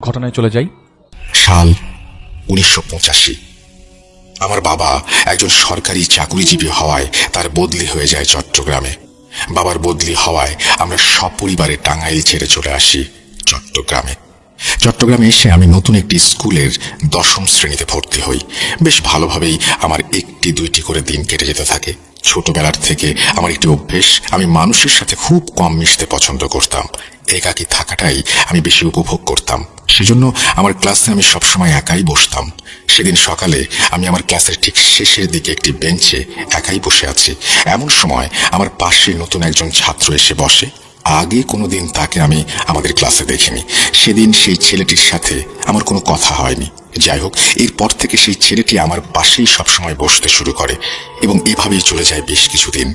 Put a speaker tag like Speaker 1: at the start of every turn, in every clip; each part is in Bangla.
Speaker 1: ঘটনায় চলে যাই।
Speaker 2: সাল 1985। আমার বাবা একজন সরকারি চাকুরিজীবী হওয়ায় তার বদলি হয়ে যায় চট্টগ্রামে। বাবার বদলি হওয়ায় আমরা সপরিবারে টাঙ্গাইল ছেড়ে চলে আসি চট্টগ্রামে। চট্টগ্রামে এসে আমি নতুন একটি স্কুলের 10ম শ্রেণীতে ভর্তি হই। বেশ ভালোভাবেই আমার একটি দুইটি করে দিন কেটে যেতে থাকে। ছোটবেলার থেকে আমার একটি অভ্যেস, আমি মানুষের সাথে খুব কম মিশতে পছন্দ করতাম। একাকী থাকাটাই আমি বেশি উপভোগ করতাম। সেজন্য আমার ক্লাসে আমি সবসময় একাই বসতাম। সেদিন সকালে আমি আমার ক্লাসের ঠিক শেষের দিকে একটি বেঞ্চে একাই বসে আছি। এমন সময় আমার পাশে নতুন একজন ছাত্র এসে বসে। আগে কোনোদিন তাকে আমি আমাদের ক্লাসে দেখিনি। সেদিন সেই ছেলেটির সাথে আমার কোনো কথা হয়নি। যাই হোক, এরপর থেকে সেই ছেলেটি আমার পাশেই সবসময় বসতে শুরু করে এবং এভাবেই চলে যায় বেশ কিছুদিন।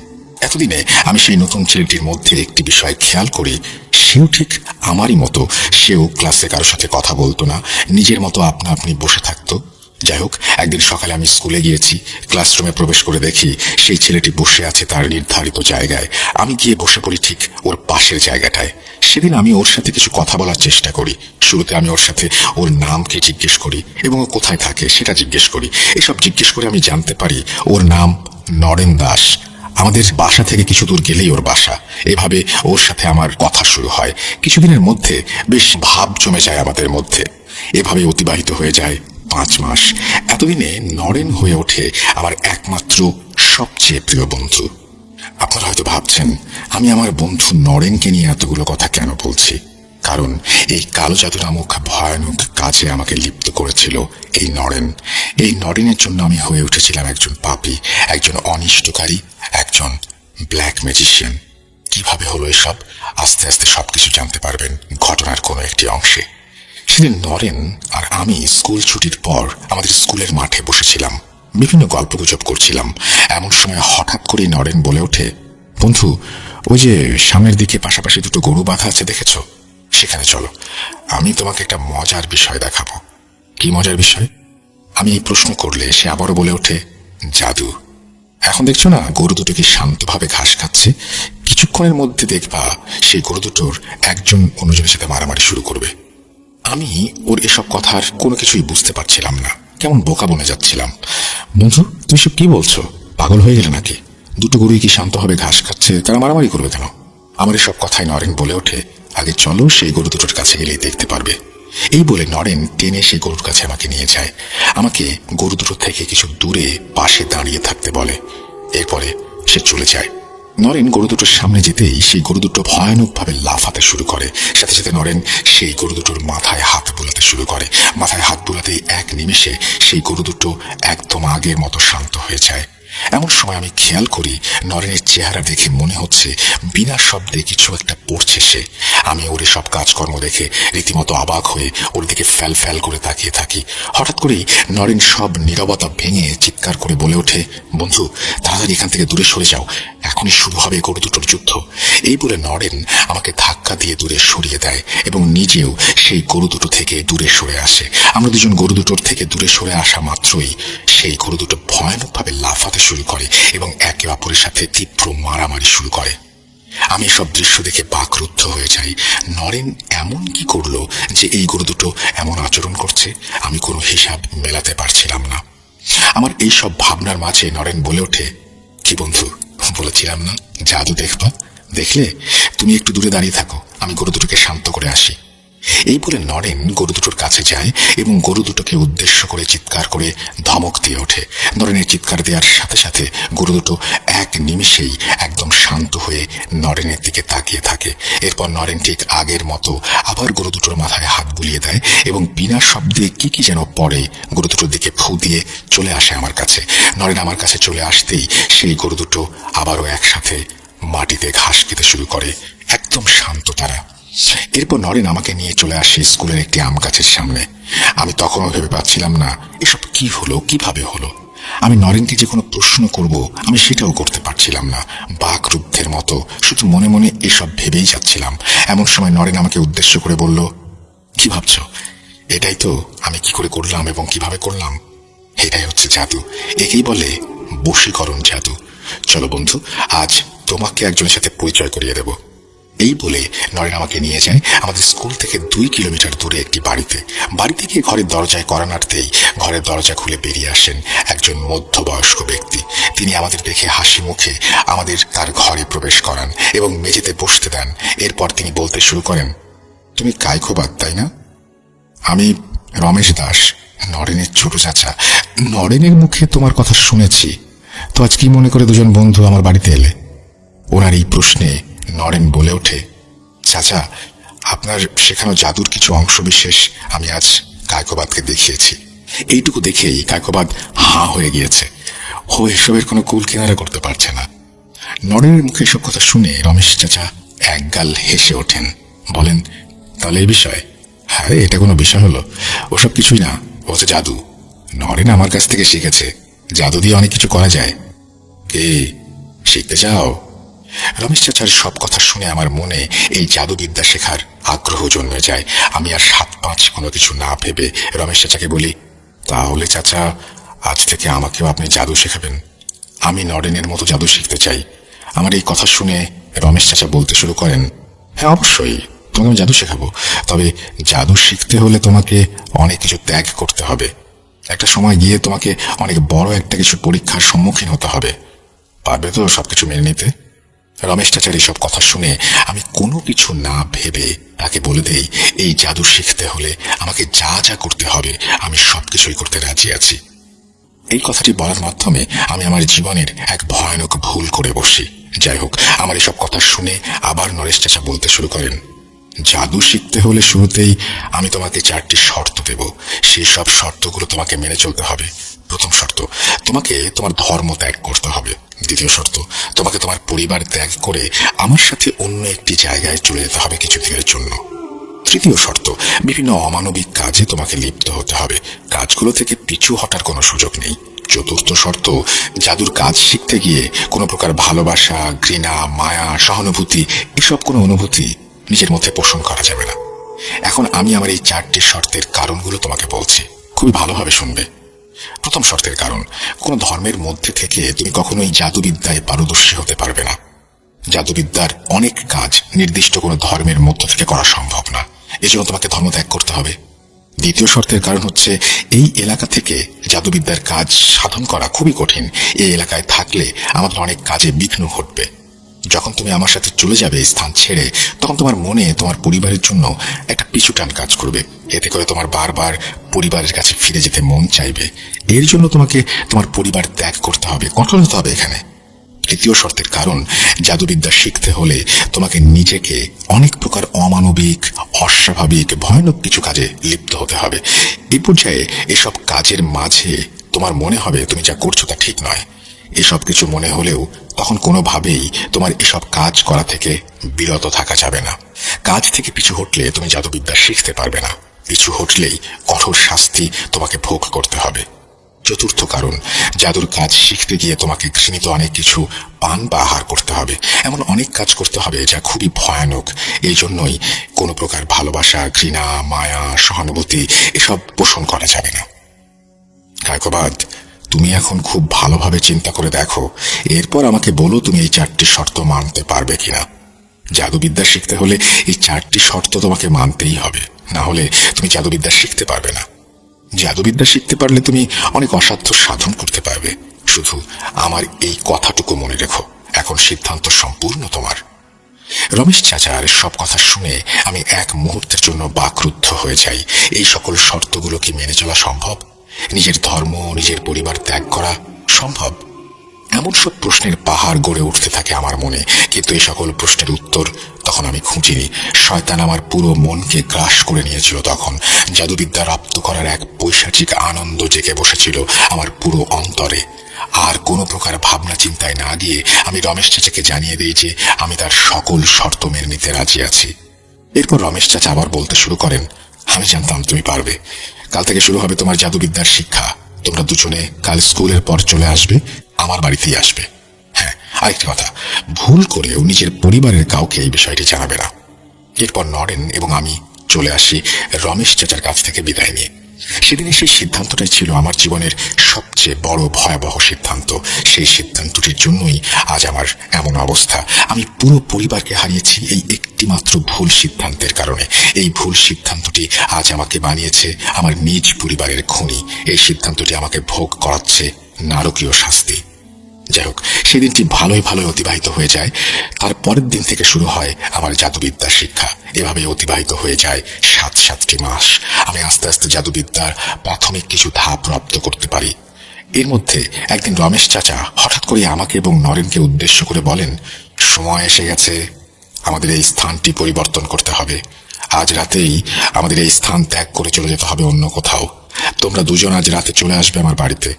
Speaker 2: এতদিনে আমি সেই নতুন ছেলেটির মধ্যে একটি বিষয় খেয়াল করি, সেও ঠিক আমারই মতো। সেও ক্লাসে কারোর সাথে কথা বলতো না, নিজের মতো আপনা আপনি বসে থাকতো। যাই হোক, একদিন সকালে আমি স্কুলে গিয়েছি। ক্লাসরুমে প্রবেশ করে দেখি সেই ছেলেটি বসে আছে তার নির্ধারিত জায়গায়। আমি গিয়ে বসে পড়ি ঠিক ওর পাশের জায়গাটায়। সেদিন আমি ওর সাথে কিছু কথা বলার চেষ্টা করি। শুরুতে আমি ওর সাথে ওর নামকে জিজ্ঞেস করি এবং ও কোথায় থাকে সেটা জিজ্ঞেস করি। এসব জিজ্ঞেস করে আমি জানতে পারি ওর নাম নরেন দাস। আমাদের বাসা থেকে কিছু দূর গেলেই ওর বাসা। এভাবে ওর সাথে আমার কথা শুরু হয়। কিছুদিনের মধ্যে বেশ ভাব জমে যায় আমাদের মধ্যে। এভাবে অতিবাহিত হয়ে যায় 5 মাস। এতদিনে নরেন হয়ে ওঠে আমার একমাত্র সবচেয়ে প্রিয় বন্ধু। আপনারা হয়তো ভাবছেন আমি আমার বন্ধু নরেনকে নিয়ে এতগুলো কথা কেন বলছি। কারণ এই কালো জাদু নামক ভয়ানক কাজে আমাকে লিপ্ত করেছিল এই নরেন। এই নরেনের জন্য আমি হয়ে উঠেছিলাম একজন পাপী, একজন অনিষ্টকারী, একজন ব্ল্যাক ম্যাজিশিয়ান। কিভাবে হলো এসব, আস্তে আস্তে সবকিছু জানতে পারবেন ঘটনার কোনো একটি অংশে। সেদিন নরেন আর আমি স্কুল ছুটির পর আমাদের স্কুলের মাঠে বসেছিলাম, বিভিন্ন গল্পগুজব করছিলাম। এমন সময় হঠাৎ করেই নরেন বলে ওঠে, বন্ধু, ওই যে সামনের দিকে পাশাপাশি দুটো গরু বাঁধা আছে দেখেছো, সেখানে চলো, আমি তোমাকে একটা মজার বিষয় দেখাবো। কি মজার বিষয়? আমি এই প্রশ্ন করলে সে আবারও বলে ওঠে, জাদু। এখন দেখছো না গরু দুটো কি শান্তভাবে ঘাস খাচ্ছে, কিছুক্ষণের মধ্যে দেখবা সেই গরু দুটোর একজন অন্যজনের সাথে মারামারি শুরু করবে। আমি ওর এসব কথার কোনো কিছুই বুঝতে পারছিলাম না, কেমন বোকা বনে যাচ্ছিলাম। বন্ধু, তুমি সব কি বলছো? পাগল হয়ে গেলে নাকি? দুটো গরুই কি শান্তভাবে ঘাস খাচ্ছে, তারা মারামারি করবে কেন? আমার এসব কথায় নরেন বলে ওঠে, আগে চলো, সেই গরু দুটোর কাছে গেলেই দেখতে পারবে। এই বলে নরেন টেনে সেই গরুর কাছে আমাকে নিয়ে যায়। আমাকে গরু দুটো থেকে কিছু দূরে পাশে দাঁড়িয়ে থাকতে বলে। এরপরে সে চলে যায়। নরেন গরু দুটোর সামনে যেতেই সেই গরু দুটো ভয়ানকভাবে লাফাতে শুরু করে। সাথে সাথে নরেন সেই গরু দুটোর মাথায় হাত বুলাতে শুরু করে। মাথায় হাত বুলাতেই এক নিমেষে সেই গরু দুটো একদম আগের মতো শান্ত হয়ে যায়। এমন সময় আমি খেয়াল করি নরেনের চেহারা দেখে মনে হচ্ছে বিনা শব্দে কিছু একটা পড়ছে সে। আমি ওর সব কাজকর্ম দেখে রীতিমতো অবাক হয়ে ওর দিকে ফ্যাল ফ্যাল করে তাকিয়ে থাকি। হঠাৎ করেই নরেন সব নীরবতা ভেঙে চিৎকার করে বলে ওঠে, বন্ধু, তাড়াতাড়ি এখান থেকে দূরে সরে যাও, এখনই শুরু হবে গরু দুটোর যুদ্ধ। এই বলে নরেন আমাকে ধাক্কা দিয়ে দূরে সরিয়ে দেয় এবং নিজেও সেই গরু দুটো থেকে দূরে সরে আসে। আমরা দুজন গরু দুটোর থেকে দূরে সরে আসা মাত্রই সেই গরু দুটো ভয়ানকভাবে লাফাতে শুরু করে এবং একে অপরের সাথে তীব্র মারামারি শুরু করে। আমি সব দৃশ্য দেখে বাকরুদ্ধ হয়ে যাই। নরেন এমন কি করলো যে এই গরু দুটো এমন আচরণ করছে, আমি কোনো হিসাব মেলাতে পারছিলাম না। আমার এই সব ভাবনার মাঝে নরেন বলে ওঠে, কি বন্ধু, বলেছিলাম না জাদু দেখবা? দেখলে? তুমি একটু দূরে দাঁড়িয়ে থাকো, আমি গরু দুটোকে শান্ত করে আসি। এই বলে নরেন গরু দুটোর কাছে যায় এবং গরু দুটোকে উদ্দেশ্য করে চিৎকার করে ধমক দিয়ে ওঠে। নরেনের চিৎকার দেওয়ার সাথে সাথে গরু দুটো এক নিমিষেই একদম শান্ত হয়ে নরেনের দিকে তাকিয়ে থাকে। এরপর নরেন ঠিক আগের মতো আবার গরু দুটোর মাথায় হাত বুলিয়ে দেয় এবং বিনা শব্দে কি কি যেন পড়ে গরু দুটোর দিকে ফু দিয়ে চলে আসে আমার কাছে। নরেন আমার কাছে চলে আসতেই সেই গরু দুটো আবারও একসাথে মাটিতে ঘাস খেতে শুরু করে, একদম শান্ত তারা। এরপর নরেন আমাকে নিয়ে চলে আসে স্কুলের একটি আম গাছের সামনে। আমি তখনও ভেবে পাচ্ছিলাম না এসব কি হলো, কিভাবে হলো। আমি নরেনকে যে কোনো প্রশ্ন করব আমি সেটাও করতে পারছিলাম না। বাকরুদ্ধের মতো শুধু মনে মনে এসব ভেবেই যাচ্ছিলাম। এমন সময় নরেন আমাকে উদ্দেশ্য করে বলল, কি ভাবছো? এটাই তো আমি কি করে করলাম এবং কিভাবে করলাম। এটাই হচ্ছে জাদু, একেই বলে বশীকরণ জাদু। চলো বন্ধু, আজ তোমাকে একজনের সাথে পরিচয় করিয়ে দেব। এই বলে নরেন আমাকে নিয়ে যায় আমাদের স্কুল থেকে 2 কিলোমিটার দূরে একটি বাড়িতে। বাড়িতে গিয়ে ঘরের দরজায় কড়া নাড়তেই ঘরের দরজা খুলে বেরিয়ে আসেন একজন মধ্যবয়স্ক ব্যক্তি। তিনি আমাদের দেখে হাসি মুখে আমাদের তার ঘরে প্রবেশ করান এবং মেঝেতে বসতে দেন। এরপর তিনি বলতে শুরু করেন, তুমি কায়কোবাদ, তাই না? আমি রমেশ দাস, নরেনের ছোট চাচা। নরেনের মুখে তোমার কথা শুনেছি, তো আজ কি মনে করে দুজন বন্ধু আমার বাড়িতে এলে? ওনার এই প্রশ্নে নরেন বলে ওঠে, চাচা, আপনার শেখানো জাদুর কিছু অংশবিশেষ আমি আজ কায়কোবাদকে দেখিয়েছি। এইটুকু দেখেই কায়কোবাদ হাঁ হয়ে গিয়েছে। ও এসবের কোনো কুল কিনারা করতে পারছে না। নরেনের মুখে এসব কথা শুনে রমেশ চাচা একগাল হেসে ওঠেন, বলেন, তাহলে এই বিষয়? হ্যাঁ, এটা কোনো বিষয় হলো? ওসব কিছুই না, ও হচ্ছে জাদু। নরেন আমার কাছ থেকে শিখেছে, জাদু দিয়ে অনেক কিছু করা যায়। কে শিখতে চাও? রমেশ চাচার সব কথা শুনে আমার মনে এই জাদুবিদ্যা শেখার আগ্রহ জন্মে যায়। আমি আর 7-5 কোনো কিছু না ভেবে রমেশ চাচাকে বলি, তাহলে চাচা, আজ থেকে আমাকেও আপনি জাদু শেখাবেন? আমি নরেনের মতো জাদু শিখতে চাই। আমার এই কথা শুনে রমেশ চাচা বলতে শুরু করেন, হ্যাঁ অবশ্যই, তোমাকে আমি জাদু শেখাবো। তবে জাদু শিখতে হলে তোমাকে অনেক কিছু ত্যাগ করতে হবে। একটা সময় গিয়ে তোমাকে অনেক বড় একটা কিছু পরীক্ষার সম্মুখীন হতে হবে। পারবে তো সবকিছু মেনে নিতে? রমেশ চাচার এসব কথা শুনে আমি কোনো কিছু না ভেবে তাকে বলে দেই, এই জাদু শিখতে হলে আমাকে যা যা করতে হবে আমি সবকিছুই করতে রাজি আছি। এই কথাটি বলার মাধ্যমে আমি আমার জীবনের এক ভয়ানক ভুল করে বসি। যাই হোক, আমার এসব কথা শুনে আবার নরেশ চাচা বলতে শুরু করেন, জাদু শিখতে হলে শুরুতেই আমি তোমাকে 4টি শর্ত দেব। সেই সব শর্তগুলো তোমাকে মেনে চলতে হবে। প্রথম শর্ত, তোমাকে তোমার ধর্ম ত্যাগ করতে হবে। দ্বিতীয় শর্ত, তোমাকে তোমার পরিবার ত্যাগ করে আমার সাথে অন্য একটি জায়গায় চলে যেতে হবে কিছুদিনের জন্য। তৃতীয় শর্ত, বিভিন্ন অমানবিক কাজে তোমাকে লিপ্ত হতে হবে। কাজগুলো থেকে পিছু হটার কোনো সুযোগ নেই। চতুর্থ শর্ত, জাদুর কাজ শিখতে গিয়ে কোনো প্রকার ভালোবাসা, ঘৃণা, মায়া, সহানুভূতি এসব কোনো অনুভূতি নিজের মধ্যে পোষণ করা যাবে না। এখন আমি আমার এই 4টি শর্তের কারণগুলো তোমাকে বলছি, খুবই ভালোভাবে শুনবে। প্রথম শর্তের কারণ, কোনো ধর্মের মধ্যে থেকে তুমি কখনোই জাদুবিদ্যায় পারদর্শী হতে পারবে না। জাদুবিদ্যার অনেক কাজ নির্দিষ্ট কোনো ধর্মের মধ্য থেকে করা সম্ভব না, এজন্য তোমাকে ধর্ম ত্যাগ করতে হবে। দ্বিতীয় শর্তের কারণ হচ্ছে, এই এলাকা থেকে জাদুবিদ্যার কাজ সাধন করা খুবই কঠিন। এই এলাকায় থাকলে আমাদের অনেক কাজে বিঘ্ন ঘটবে। যখন তুমি আমার সাথে চলে যাবে এই স্থান ছেড়ে, তখন তোমার মনে তোমার পরিবারের জন্য একটা পিছুটান কাজ করবে। এতে করে তোমার বারবার পরিবারের কাছে ফিরে যেতে মন চাইবে। এর জন্য তোমাকে তোমার পরিবার ত্যাগ করতে হবে, কঠোর হতে হবে এখানে। তৃতীয় শর্তের কারণ, জাদুবিদ্যা শিখতে হলে তোমাকে নিজেকে অনেক প্রকার অমানবিক, অস্বাভাবিক, ভয়ানক কিছু কাজে লিপ্ত হতে হবে। এই পর্যায়ে এসব কাজের মাঝে তোমার মনে হবে তুমি যা করছো তা ঠিক নয়। এসব কিছু মনে হলেও তখন কোনোভাবেই তোমার এসব কাজ করা থেকে বিরত থাকা যাবে না। কাজ থেকে পিছু হটলে তুমি জাদুবিদ্যা শিখতে পারবে না। পিছু হটলেই কঠোর শাস্তি তোমাকে ভোগ করতে হবে। চতুর্থ কারণ, জাদুর কাজ শিখতে গিয়ে তোমাকে ঘৃণিত অনেক কিছু পান বা আহার করতে হবে। এমন অনেক কাজ করতে হবে যা খুবই ভয়ানক। এই জন্যই কোনো প্রকার ভালোবাসা, ঘৃণা, মায়া, সহানুভূতি এসব পোষণ করা যাবে না। কায়কোবাদ, তুমি এখন খুব ভালোভাবে চিন্তা করে দেখো, এরপর আমাকে বলো তুমি এই 4টি শর্ত মানতে পারবে কিনা। জাদুবিদ্যা শিখতে হলে এই 4টি শর্ত তোমাকে মানতেই হবে, না হলে তুমি জাদুবিদ্যা শিখতে পারবে না। জাদুবিদ্যা শিখতে পারলে তুমি অনেক অসাধ্য সাধন করতে পারবে। শুধু আমার এই কথাটুকু মনে রেখো, এখন সিদ্ধান্ত সম্পূর্ণ তোমার। রমেশ চাচার সব কথা শুনে আমি এক মুহূর্তের জন্য বাকরুদ্ধ হয়ে যাই। এই সকল শর্তগুলো কি মেনে চলা সম্ভব? নিজের ধর্ম, নিজের পরিবার ত্যাগ করা সম্ভব? এমন সব প্রশ্নের পাহাড় গড়ে উঠতে থাকে আমার মনে, কিন্তু এই সকল প্রশ্নের উত্তর তখন আমি খুঁজিনি। শয়তান আমার পুরো মনকে গ্রাস করে নিয়েছিল। তখন জাদুবিদ্যা রপ্ত করার এক পৈশাচিক আনন্দ জেগে বসেছিল আমার পুরো অন্তরে। আর কোনো প্রকার ভাবনা চিন্তায় না গিয়ে আমি রমেশ চাচাকে জানিয়ে দিই যে আমি তার সকল শর্ত মেনে নিতে রাজি আছি। এরপর রমেশ চাচা আবার বলতে শুরু করেন, আমি জানতাম তুমি পারবে। কাল থেকে শুরু হবে তোমার জাদুবিদ্যার শিক্ষা। তোমরা দুজনে কাল স্কুলের পর চলে আসবে, আমার বাড়িতেই আসবে। হ্যাঁ, আরেকটি কথা, ভুল করেও নিজের পরিবারের কাউকে এই বিষয়টি জানাবে না। এরপর নরেন এবং আমি চলে আসি রমেশ চাচার কাছ থেকে বিদায় নিয়ে। সেদিনের সেই সিদ্ধান্তটাই ছিল আমার জীবনের সবচেয়ে বড় ভয়াবহ সিদ্ধান্ত। সেই সিদ্ধান্তটির জন্যই আজ আমার এমন অবস্থা। আমি পুরো পরিবারকে হারিয়েছি এই একটি মাত্র ভুল সিদ্ধান্তের কারণে। এই ভুল সিদ্ধান্তটি আজ আমাকে বানিয়েছে আমার নিজ পরিবারের খুনি। এই সিদ্ধান্তটি আমাকে ভোগ করাচ্ছে নারকীয় শাস্তি। যাই হোক, সেদিনটি ভালোই অতিবাহিত হয়ে যায়। তার পরের দিন থেকে শুরু হয় আমার জাদুবিদ্যার শিক্ষা। এভাবে অতিবাহিত হয়ে যায় 7টি মাস। আমি আস্তে আস্তে জাদুবিদ্যার প্রাথমিক কিছু ধাপ রপ্ত করতে পারি। এর মধ্যে একদিন রমেশ চাচা হঠাৎ করে আমাকে এবং নরেনকে উদ্দেশ্য করে বলেন, সময় এসে গেছে, আমাদের এই স্থানটি পরিবর্তন করতে হবে। আজ রাতেই আমাদের এই স্থান ত্যাগ করে চলে যেতে হবে অন্য কোথাও। তোমরা দুজন আজ রাতে চলে আসবে আমার বাড়িতে।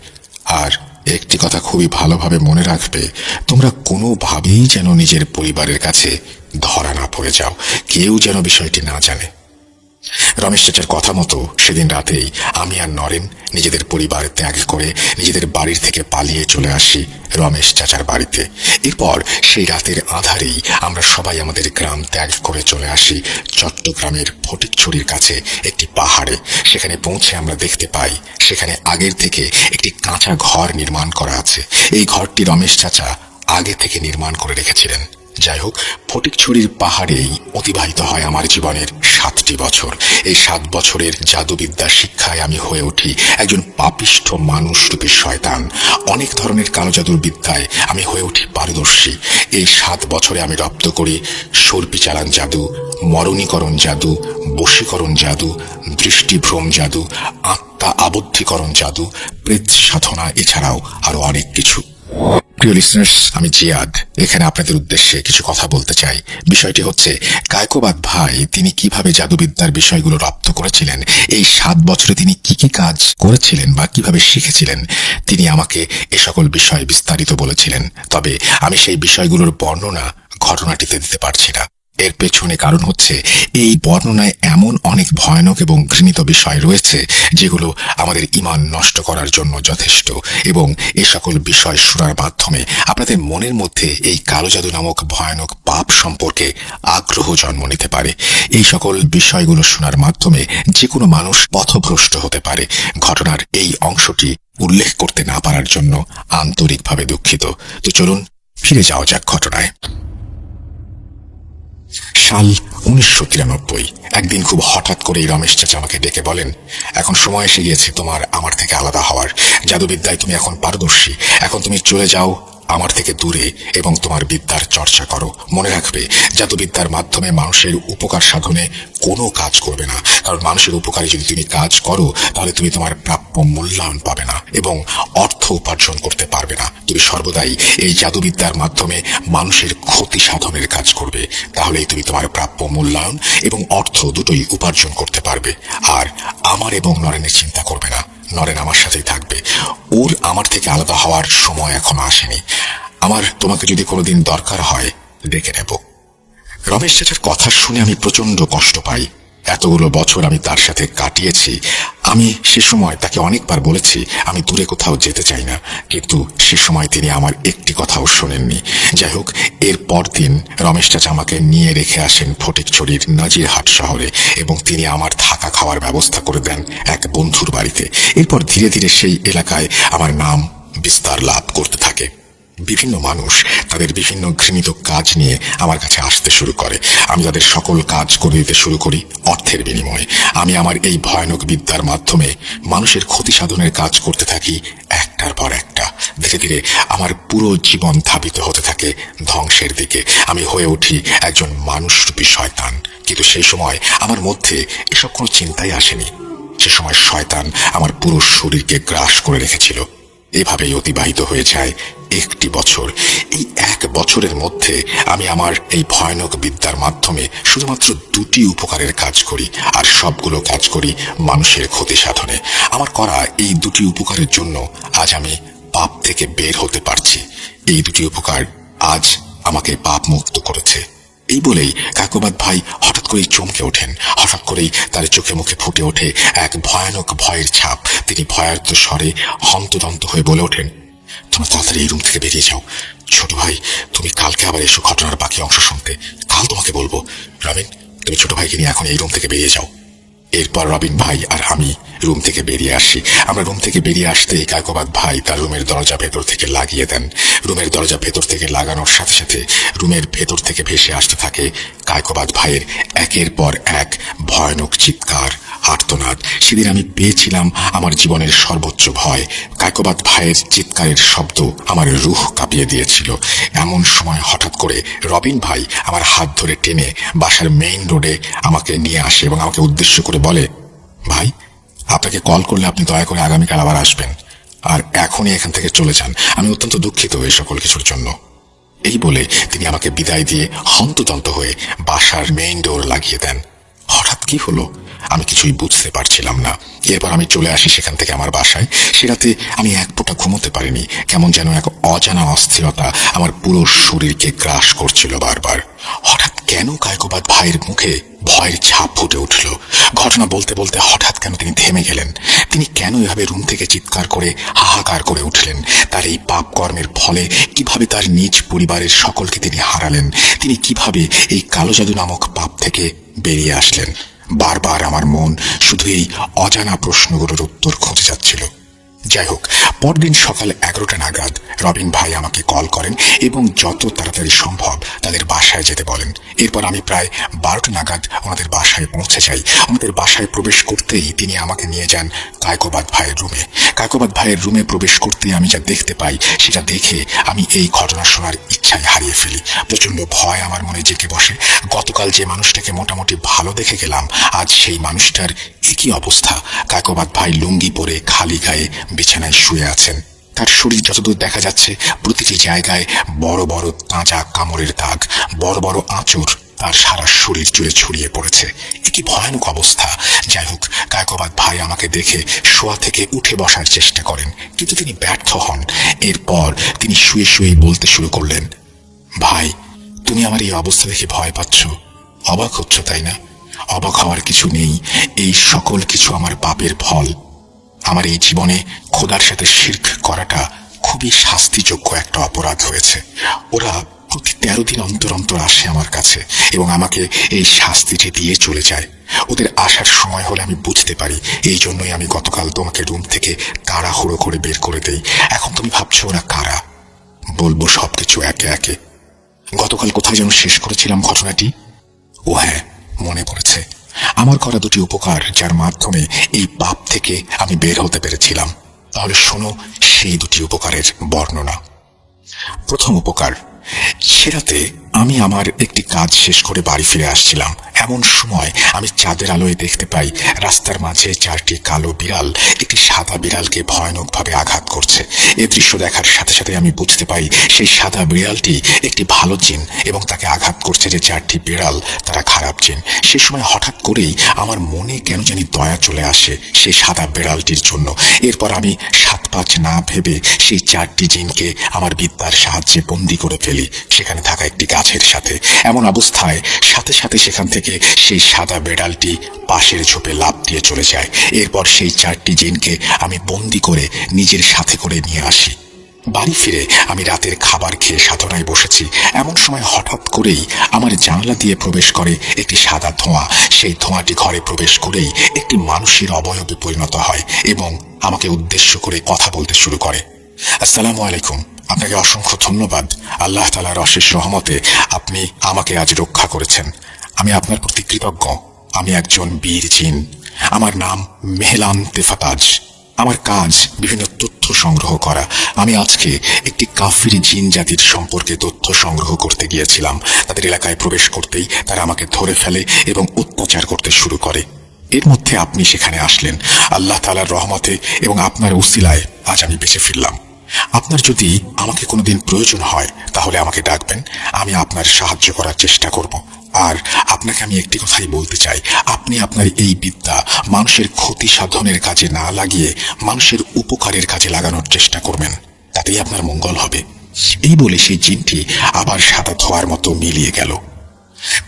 Speaker 2: আর একটি কথা খুবই ভালোভাবে মনে রাখবে, তোমরা কোনোভাবেই যেন নিজের পরিবারের কাছে ধরা না পড়ে যাও। কেউ যেন বিষয়টি না জানে। রমেশ চাচার কথা মতো সেদিন রাতেই আমি আর নরেন নিজেদের পরিবার ত্যাগ করে নিজেদের বাড়ির থেকে পালিয়ে চলে আসি রমেশ চাচার বাড়িতে। এরপর সেই রাতের আঁধারেই আমরা সবাই আমাদের গ্রাম ত্যাগ করে চলে আসি চট্টগ্রামের ফটিকছড়ির কাছে একটি পাহাড়ে। সেখানে পৌঁছে আমরা দেখতে পাই সেখানে আগের থেকে একটি কাঁচা ঘর নির্মাণ করা আছে। এই ঘরটি রমেশ চাচা আগে থেকে নির্মাণ করে রেখেছিলেন। যাই হোক, ফটিকছড়ির পাহাড়েই অতিবাহিত হয় আমার জীবনের 7টি বছর। এই 7 বছরের জাদুবিদ্যা শিক্ষায় আমি হয়ে উঠি একজন পাপিষ্ঠ মানুষরূপী শয়তান। অনেক ধরনের কালো জাদুর বিদ্যায় আমি হয়ে উঠি পারদর্শী। এই 7 বছরে আমি রপ্ত করি সর্পি চালান জাদু, মরণীকরণ জাদু, বশীকরণ জাদু, দৃষ্টিভ্রম জাদু, আত্মা আবদ্ধীকরণ জাদু, প্রেত সাধনা, এছাড়াও আরো অনেক কিছু। প্রিয় লিসনার্স, আমি জিয়াদ এখানে আপনাদের উদ্দেশ্যে কিছু কথা বলতে চাই। বিষয়টি হচ্ছে কায়কোবাদ ভাই তিনি কিভাবে জাদুবিদ্যার বিষয়গুলো রপ্ত করেছিলেন, এই 7 বছরে তিনি কি কাজ করেছিলেন বা কিভাবে শিখেছিলেন, তিনি আমাকে এ সকল বিষয় বিস্তারিত বলেছিলেন। তবে আমি সেই বিষয়গুলোর বর্ণনা ঘটনাটিতে দিতে পারছি না। এর পেছনে কারণ হচ্ছে এই বর্ণনায় এমন অনেক ভয়ানক এবং ঘৃণিত বিষয় রয়েছে যেগুলো আমাদের ঈমান নষ্ট করার জন্য যথেষ্ট। এবং এ সকল বিষয় শোনার মাধ্যমে আপনাদের মনের মধ্যে এই কালো জাদু নামক ভয়ানক পাপ সম্পর্কে আগ্রহ জন্ম নিতে পারে। এই সকল বিষয়গুলো শোনার মাধ্যমে যে কোনো মানুষ পথভ্রষ্ট হতে পারে। ঘটনার এই অংশটি উল্লেখ করতে না পারার জন্য আন্তরিকভাবে দুঃখিত। তো চলুন ফিরে যাওয়া যাক ঘটনায়। সাল 1993। একদিন খুব হঠাৎ করেই রমেশ চাচা আমাকে ডেকে বলেন, এখন সময় এসে গিয়েছে তোমার আমার থেকে আলাদা হওয়ার। জাদুবিদ্যায় তুমি এখন পারদর্শী। এখন তুমি চলে যাও আমার থেকে দূরে এবং তোমার বিদ্যার চর্চা করো। মনে রাখবে, জাদুবিদ্যার মাধ্যমে মানুষের উপকার সাধনে কোনো কাজ করবে না। কারণ মানুষের উপকারে যদি তুমি কাজ করো তাহলে তুমি তোমার প্রাপ্য মূল্যায়ন পাবে না এবং অর্থ উপার্জন করতে পারবে না। তুমি সর্বদাই এই জাদুবিদ্যার মাধ্যমে মানুষের ক্ষতি সাধনের কাজ করবে। তাহলেই তুমি তোমার প্রাপ্য মূল্যায়ন এবং অর্থ দুটোই উপার্জন করতে পারবে। আর আমার এবং নরেনের চিন্তা করবে না। নরেন আমার সাথেই থাকবে। ওর আমার থেকে আলাদা হওয়ার সময় এখনো আসেনি। আমার তোমাকে যদি কোনোদিন দরকার হয় ডেকে নেব। রমেশ চাচার কথা শুনে আমি প্রচন্ড কষ্ট পাই। এতগুলো বছর আমি তার সাথে কাটিয়েছি। আমি সে সময় তাকে অনেকবার বলেছি আমি দূরে কোথাও যেতে চাই না, কিন্তু সে সময় তিনি আমার একটি কথাও শোনেননি। যাই হোক, এর পরদিন রমেশ চাচা আমাকে নিয়ে রেখে আসেন ফটিকছড়ির নাজিরহাট শহরে এবং তিনি আমার থাকা খাওয়ার ব্যবস্থা করে দেন এক বন্ধুর বাড়িতে। এরপর ধীরে ধীরে সেই এলাকায় আমার নাম বিস্তার লাভ করতে থাকে। বিভিন্ন মানুষ তাদের বিভিন্ন ঘৃণিত কাজ নিয়ে আমার কাছে আসতে শুরু করে। আমি তাদের সকল কাজ করে দিতে শুরু করি অর্থের বিনিময়ে। আমি আমার এই ভয়ানক বিদ্যার মাধ্যমে মানুষের ক্ষতি সাধনের কাজ করতে থাকি একটার পর একটা। ধীরে ধীরে আমার পুরো জীবন ধাবিত হতে থাকে ধ্বংসের দিকে। আমি হয়ে উঠি একজন মানুষরূপী শয়তান। কিন্তু সেই সময় আমার মধ্যে এসব কোনো চিন্তাই আসেনি। সে সময় শয়তান আমার পুরো শরীরকে গ্রাস করে রেখেছিল। এভাবেই অতিবাহিত হয়ে যায় 1টি বছর। এই 1 বছরের মধ্যে আমি আমার এই ভয়ানক বিদ্যার মাধ্যমে শুধুমাত্র 2টি উপকারের কাজ করি, আর সবগুলো কাজ করি মানুষের ক্ষতি সাধনে। আমার করা এই 2টি উপকারের জন্য আজ আমি পাপ থেকে বের হতে পারছি। এই 2টি উপকার আজ আমাকে পাপ মুক্ত করেছে। এই বলেই কায়কোবাদ ভাই হঠাৎ করেই চমকে ওঠেন। হঠাৎ করেই তার চোখে মুখে ফুটে ওঠে এক ভয়ানক ভয়ের ছাপ। তিনি ভয়ার্ত স্বরে হন্তদন্ত হয়ে বলে ওঠেন, তোমরা তাড়াতাড়ি এই রুম থেকে বেরিয়ে যাও। ছোট ভাই, তুমি কালকে আবার এসো ঘটনার বাকি অংশ শুনতে। কাল তোমাকে বলবো। রমেন, তুমি ছোট ভাইকে নিয়ে এখন এই রুম থেকে বেরিয়ে যাও। এরপর রবিন ভাই আর আমি রুম থেকে বেরিয়ে আসি। আমরা রুম থেকে বেরিয়ে আসতেই কায়কোবাদ ভাই তার রুমের দরজা ভেতর থেকে লাগিয়ে দেন। রুমের দরজা ভেতর থেকে লাগানোর সাথে সাথে রুমের ভেতর থেকে ভেসে আসতে থাকে কায়কোবাদ ভাইয়ের একের পর এক ভয়ানক চিৎকার, আর্তনাদ। সেদিন আমি পেয়েছিলাম আমার জীবনের সর্বোচ্চ ভয়। কায়কোবাদ ভাইয়ের চিৎকারের শব্দ আমার রুহ কাঁপিয়ে দিয়েছিল। এমন সময় হঠাৎ করে রবিন ভাই আমার হাত ধরে টেনে বাসার মেইন রোডে আমাকে নিয়ে আসে এবং আমাকে উদ্দেশ্য করে বলে, ভাই, আপনাকে কল করলে আপনি দয়া করে আগামীকাল আবার আসবেন, আর এখনই এখান থেকে চলে যান। আমি অত্যন্ত দুঃখিত এই সকল কিছুর জন্য। এই বলে তিনি আমাকে বিদায় দিয়ে হন্তদন্ত হয়ে বাসার মেইন ডোর লাগিয়ে দেন। হঠাৎ কি হলো আমি কিছুই বুঝতে পারছিলাম না। এরপর আমি চলে আসি সেখান থেকে আমার বাসায়। সে রাতে আমি এক ফোঁটা ঘুমোতে পারিনি। কেমন যেন এক অজানা অস্থিরতা আমার পুরো শরীরকে গ্রাস করছিল বারবার। হঠাৎ কেন কায়কোবাদ ভাইয়ের মুখে ভয়ের ছাপ ফুটে উঠল। ঘটনা বলতে বলতে হঠাৎ কেন তিনি থেমে গেলেন। তিনি কেন এভাবে রুম থেকে চিৎকার করে হাহাকার করে উঠলেন। তার এই পাপ কর্মের ফলে কিভাবে তার নিজ পরিবারের সকলকে তিনি হারালেন। তিনি কিভাবে এই কালো জাদু নামক পাপ থেকে বেরিয়ে আসলেন। বারবার আমার মন শুধু এই অজানা প্রশ্নগুলোর উত্তর খুঁজে যাচ্ছিল। যাই হোক, পরদিন সকাল 11টা নাগাদ রবিন ভাই আমাকে কল করেন এবং যত তাড়াতাড়ি সম্ভব তাদের বাসায় যেতে বলেন। এরপর আমি প্রায় 12টা নাগাদ ওনাদের বাসায় পৌঁছে যাই। ওনাদের বাসায় প্রবেশ করতেই তিনি আমাকে নিয়ে যান কায়কোবাদ ভাইয়ের রুমে। কায়কোবাদ ভাইয়ের রুমে প্রবেশ করতেই আমি যা দেখতে পাই সেটা দেখে আমি এই ঘটনা শোনার ইচ্ছাই হারিয়ে ফেলি। প্রচন্ড ভয় আমার মনে জেগে বসে। গতকাল যে মানুষটাকে মোটামুটি ভালো দেখে গেলাম, আজ সেই মানুষটার একই অবস্থা। কায়কোবাদ ভাই লুঙ্গি পরে খালি গায়ে বিছানায় শুয়ে আছেন। তার শরীর যতদূর দেখা যাচ্ছে প্রতিটি জায়গায় বড় বড় তাজা কামড়ের দাগ, বড় বড় আঁচড় তার সারা শরীর জুড়ে ছড়িয়ে পড়েছে। একই ভয়ানক অবস্থা। যাই হোক, কায়কোবাদ ভাই আমাকে দেখে শোয়া থেকে উঠে বসার চেষ্টা করেন, কিন্তু তিনি ব্যর্থ হন। এরপর তিনি শুয়ে শুয়ে বলতে শুরু করলেন, ভাই, তুমি আমার এই অবস্থা দেখে ভয় পাচ্ছ, অবাক হচ্ছ তাই না? অবাক হওয়ার কিছু নেই। এই সকল কিছু আমার পাপের ফল। আমার এই জীবনে খোদার সাথে শিরক করাটা খুবই শাস্তিযোগ্য একটা অপরাধ হয়েছে। ওরা প্রতি 13 দিন অন্তর অন্তর আসে আমার কাছে এবং আমাকে এই শাস্তিটি দিয়ে চলে যায়। ওদের আসার সময় হলে আমি বুঝতে পারি। এই জন্যই আমি গতকাল তোমাকে রুম থেকে তাড়াহুড়ো করে বের করে দেই। এখন তুমি ভাবছো ওরা কারা? বলবো সবকিছু একে একে। গতকাল কোথায় যেন শেষ করেছিলাম ঘটনাটি? ও হ্যাঁ, মনে পড়েছে। আমার করা দুটি উপকার, যার মাধ্যমে এই পাপ থেকে আমি বের হতে পেরেছিলাম। তাহলে শোনো সেই দুটি উপকারের বর্ণনা। প্রথম উপকার, সে রাতে আমি আমার একটি কাজ শেষ করে বাড়ি ফিরে আসছিলাম। এমন সময় আমি চাঁদের আলোয় দেখতে পাই রাস্তার মাঝে 4টি কালো বিড়াল একটি সাদা বিড়ালকে ভয়ানকভাবে আঘাত করছে। এ দৃশ্য দেখার সাথে সাথে আমি বুঝতে পাই সেই সাদা বিড়ালটি একটি ভালো জিন এবং তাকে আঘাত করছে যে 4টি বিড়াল তারা খারাপ জিন। সে সময় হঠাৎ করেই আমার মনে কেন জানি দয়া চলে আসে সেই সাদা বিড়ালটির জন্য। এরপর আমি 7-5 না ভেবে সেই 4টি জিনকে আমার বিদ্যার সাহায্যে বন্দী করে ফেলি সেখানে থাকা একটি গাছের সাথে। এমন অবস্থায় সাথে সাথে সেখান থেকে সেই সাদা বিড়ালটি পাশের ঝোপে লাফ দিয়ে চলে যায়। এরপর সেই 4টি জিনকে আমি বন্দী করে নিজের সাথে করে নিয়ে আসি। বাড়ি ফিরে আমি রাতের খাবার খেয়ে সাধনায় বসেছি। এমন সময় হঠাৎ করেই আমার জানালা দিয়ে প্রবেশ করে একটি সাদা ধোঁয়া। সেই ধোঁয়াটি ঘরে প্রবেশ করেই একটি মানুষের অবয়বে পরিণত হয় এবং আমাকে উদ্দেশ্য করে কথা বলতে শুরু করে। আসসালামু আলাইকুম। আপনাকে অসংখ্য ধন্যবাদ। আল্লাহ তাআলার অশেষ রহমতে আপনি আমাকে আজ রক্ষা করেছেন। আমি আপনার প্রতি কৃতজ্ঞ। আমি একজন বীর জিন। আমার নাম মেহলান তেফাতাজ। আমার কাজ বিভিন্ন তথ্য সংগ্রহ করা। আমি আজকে একটি কাফির জিন জাতির সম্পর্কে তথ্য সংগ্রহ করতে গিয়েছিলাম। তাদের এলাকায় প্রবেশ করতেই তারা আমাকে ধরে ফেলে এবং অত্যাচার করতে শুরু করে। এর মধ্যে আপনি সেখানে আসলেন। আল্লাহ তাআলার রহমতে এবং আপনার উসিলায় আজ আমি বেঁচে ফিরলাম। আপনার যদি আমাকে কোনোদিন প্রয়োজন হয় তাহলে আমাকে ডাকবেন। আমি আপনার সাহায্য করার চেষ্টা করব। আর আপনাকে আমি একটি কথাই বলতে চাই, আপনি আপনার এই বিদ্যা মানুষের ক্ষতি সাধনের কাজে না লাগিয়ে মানুষের উপকারের কাজে লাগানোর চেষ্টা করবেন, তাতেই আপনার মঙ্গল হবে। এই বলে সেই জিনটি আবার সাদা ধোয়ার মতো মিলিয়ে গেল।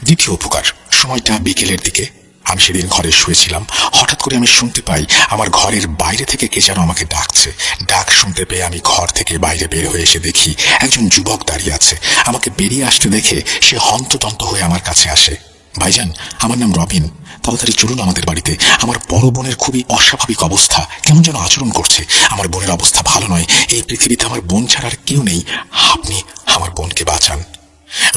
Speaker 2: দ্বিতীয় উপকার, সময়টা বিকেলের দিকে। আমি সেদিন ঘরে শুয়েছিলাম। হঠাৎ করে আমি শুনতে পাই আমার ঘরের বাইরে থেকে কে যেন আমাকে ডাকছে। ডাক শুনতে পেয়ে আমি ঘর থেকে বাইরে বের হয়ে এসে দেখি একজন যুবক দাঁড়িয়ে আছে। আমাকে বেরিয়ে আসতে দেখে সে হন্তদন্ত হয়ে আমার কাছে আসে। ভাইজান, আমার নাম রবিন, তাড়াতাড়ি চলুন আমাদের বাড়িতে। আমার বড় বোনের খুবই অস্বাভাবিক অবস্থা, কেমন যেন আচরণ করছে। আমার বোনের অবস্থা ভালো নয়, এই পৃথিবীতে আমার বোন ছাড়ার কেউ নেই, আপনি আমার বোনকে বাঁচান।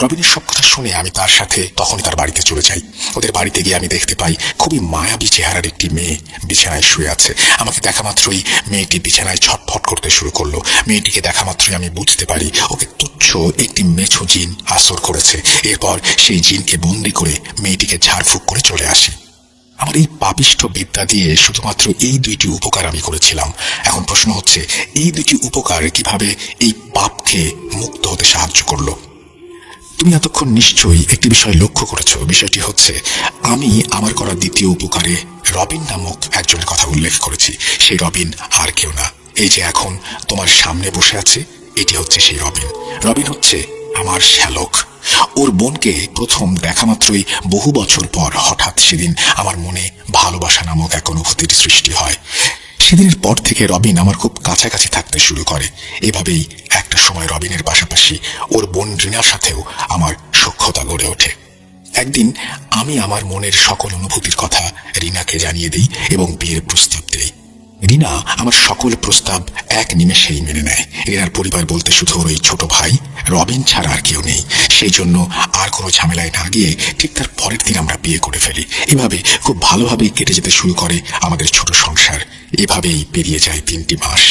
Speaker 2: রবিনের সব কথা শুনে আমি তার সাথে তখনই তার বাড়িতে চলে যাই। ওদের বাড়িতে গিয়ে আমি দেখতে পাই খুবই মায়াবী চেহারার একটি মেয়ে বিছানায় শুয়ে আছে। আমাকে দেখা মাত্রই মেয়েটি বিছানায় ছটফট করতে শুরু করলো। মেয়েটিকে দেখা মাত্রই আমি বুঝতে পারি ওকে তুচ্ছ একটি মেছো জিন আসর করেছে। এরপর সেই জিনকে বন্দি করে মেয়েটিকে ঝাড়ফুঁক করে চলে আসি। আমার এই পাপিষ্ঠ বিদ্যা দিয়ে শুধুমাত্র এই দুইটি উপকার আমি করেছিলাম। এখন প্রশ্ন হচ্ছে, এই দুইটি উপকার কিভাবে এই পাপকে মুক্ত হতে সাহায্য করলো? তুমি এতক্ষণ নিশ্চয়ই একটি বিষয় লক্ষ্য করেছ। বিষয়টি হচ্ছে, আমি আমার করা দ্বিতীয় উপকারে রবিন নামক একজনের কথা উল্লেখ করেছি। সেই রবিন আর কেউ না, এই যে এখন তোমার সামনে বসে আছে, এটি হচ্ছে সেই রবিন। রবিন হচ্ছে আমার শ্যালক। ওর বোনকে প্রথম দেখা মাত্রই বহু বছর পর হঠাৎ সেদিন আমার মনে ভালোবাসা নামক এক অনুভূতির সৃষ্টি হয়। সেদিনের পর থেকে রবিন আমার খুব কাছাকাছি থাকতে শুরু করে। এভাবেই একটা সময় রবিনের পাশাপাশি ওর বোন রিনার সাথেও আমার সখ্যতা গড়ে ওঠে। একদিন আমি আমার মনের সকল অনুভূতির কথা রিনাকে জানিয়ে দিই এবং বিয়ের প্রস্তাব দিই। রিনা আমার সকল প্রস্তাব এক নিমেষেই মেনে নেয়। রিনার পরিবার বলতে শুধু ওর ওই ছোট ভাই রবিন ছাড়া আর কেউ নেই। সেই জন্য আর কোনো ঝামেলায় না গিয়ে ঠিক তার পরের দিন আমরা বিয়ে করে ফেলি। এভাবে খুব ভালোভাবেই কেটে যেতে শুরু করে আমাদের ছোট সংসার। এভাবেই পেরিয়ে যায় 3টি মাস।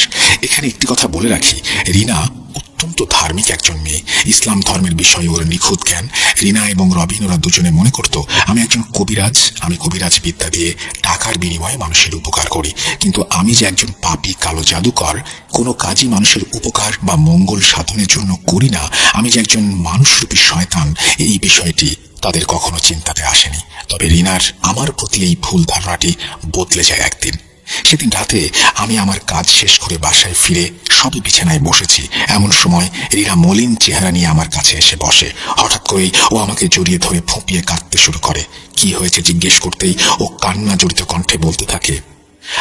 Speaker 2: এখানে একটি কথা বলে রাখি, রিনা অত্যন্ত ধার্মিক একজন মেয়ে। ইসলাম ধর্মের বিষয়ে ওর নিখুঁত জ্ঞান। রিনা এবং রবিন ওরা দুজনে মনে করত আমি একজন কবিরাজ, আমি কবিরাজ বিদ্যা দিয়ে টাকার বিনিময়ে মানুষের উপকার করি। কিন্তু আমি যে একজন পাপী কালো জাদুকর, কোনো কাজই মানুষের উপকার বা মঙ্গল সাধনের জন্য করি না, আমি যে একজন মানুষরূপী শয়তান, এই বিষয়টি তাদের কখনো চিন্তাতে আসেনি। তবে রিনার আমার প্রতি এই ভুল ধারণাটি বদলে যায় একদিন। সেদিন রাতে আমি আমার কাজ শেষ করে বাসায় ফিরে সবে বিছানায় বসেছি। এমন সময় রিনা মলিন চেহারা নিয়ে আমার কাছে এসে বসে। হঠাৎ করেই ও আমাকে জড়িয়ে ধরে ফুঁপিয়ে কাঁদতে শুরু করে। কি হয়েছে জিজ্ঞেস করতেই ও কান্না জড়িত কণ্ঠে বলতে থাকে,